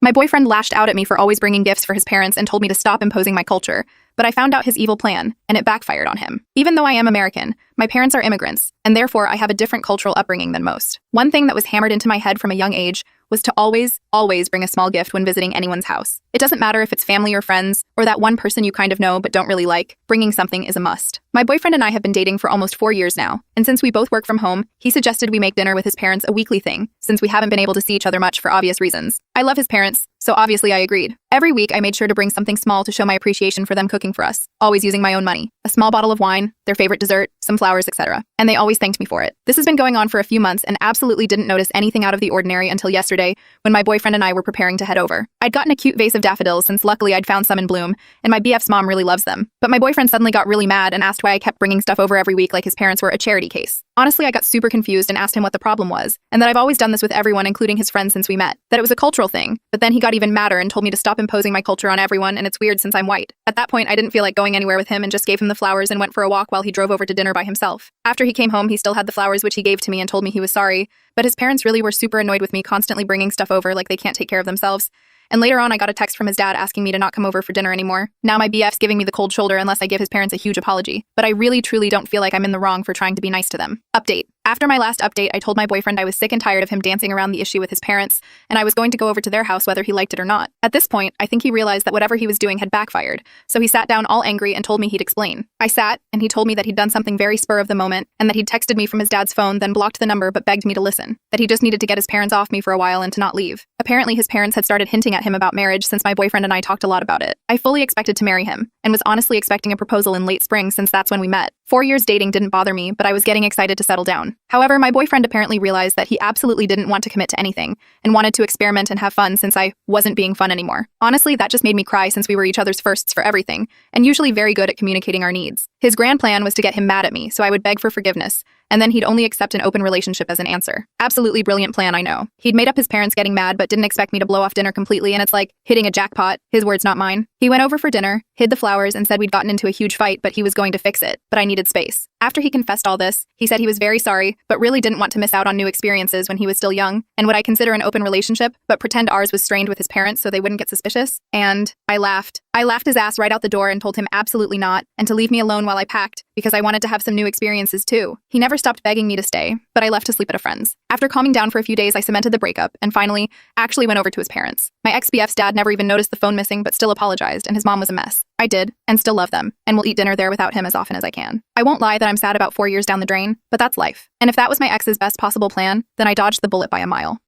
My boyfriend lashed out at me for always bringing gifts for his parents and told me to stop imposing my culture, but I found out his evil plan, and it backfired on him. Even though I am American, my parents are immigrants, and therefore I have a different cultural upbringing than most. One thing that was hammered into my head from a young age was to always bring a small gift when visiting anyone's house. It doesn't matter if it's family or friends, or that one person you kind of know but don't really like, bringing something is a must. My boyfriend and I have been dating for almost 4 years now, and since we both work from home, he suggested we make dinner with his parents a weekly thing, since we haven't been able to see each other much for obvious reasons. I love his parents, so obviously I agreed. Every week I made sure to bring something small to show my appreciation for them cooking for us, always using my own money. A small bottle of wine, their favorite dessert, some flowers, etc. And they always thanked me for it. This has been going on for a few months and absolutely didn't notice anything out of the ordinary until yesterday when my boyfriend and I were preparing to head over. I'd gotten a cute vase of daffodils since luckily I'd found some in bloom, and my BF's mom really loves them. But my boyfriend suddenly got really mad and asked why I kept bringing stuff over every week like his parents were a charity case. Honestly, I got super confused and asked him what the problem was, and that I've always done this with everyone, including his friends, since we met. That it was a cultural thing, but then he got even madder and told me to stop imposing my culture on everyone, and it's weird since I'm white. At that point, I didn't feel like going anywhere with him and just gave him the flowers and went for a walk while he drove over to dinner by himself. After he came home, he still had the flowers which he gave to me and told me he was sorry, but his parents really were super annoyed with me constantly bringing stuff over like they can't take care of themselves. And later on, I got a text from his dad asking me to not come over for dinner anymore. Now my BF's giving me the cold shoulder unless I give his parents a huge apology. But I really truly don't feel like I'm in the wrong for trying to be nice to them. Update. After my last update, I told my boyfriend I was sick and tired of him dancing around the issue with his parents, and I was going to go over to their house whether he liked it or not. At this point, I think he realized that whatever he was doing had backfired, so he sat down all angry and told me he'd explain. I sat, and he told me that he'd done something very spur of the moment, and that he'd texted me from his dad's phone, then blocked the number but begged me to listen. That he just needed to get his parents off me for a while and to not leave. Apparently his parents had started hinting at him about marriage since my boyfriend and I talked a lot about it. I fully expected to marry him, and was honestly expecting a proposal in late spring since that's when we met. 4 years dating didn't bother me, but I was getting excited to settle down. However, my boyfriend apparently realized that he absolutely didn't want to commit to anything, and wanted to experiment and have fun since I wasn't being fun anymore. Honestly, that just made me cry since we were each other's firsts for everything, and usually very good at communicating our needs. His grand plan was to get him mad at me, so I would beg for forgiveness, and then he'd only accept an open relationship as an answer. Absolutely brilliant plan, I know. He'd made up his parents getting mad but didn't expect me to blow off dinner completely, and it's like hitting a jackpot. His words, not mine. He went over for dinner, hid the flowers, and said we'd gotten into a huge fight, but he was going to fix it, but I needed space. After he confessed all this, he said he was very sorry, but really didn't want to miss out on new experiences when he was still young, and would I consider an open relationship, but pretend ours was strained with his parents so they wouldn't get suspicious? And I laughed. I laughed his ass right out the door and told him absolutely not, and to leave me alone while I packed, because I wanted to have some new experiences too. He never stopped begging me to stay, but I left to sleep at a friend's. After calming down for a few days, I cemented the breakup, and finally, actually went over to his parents. My ex-BF's dad never even noticed the phone missing, but still apologized, and his mom was a mess. I did, and still love them, and will eat dinner there without him as often as I can. I won't lie that I'm sad about 4 years down the drain, but that's life. And if that was my ex's best possible plan, then I dodged the bullet by a mile.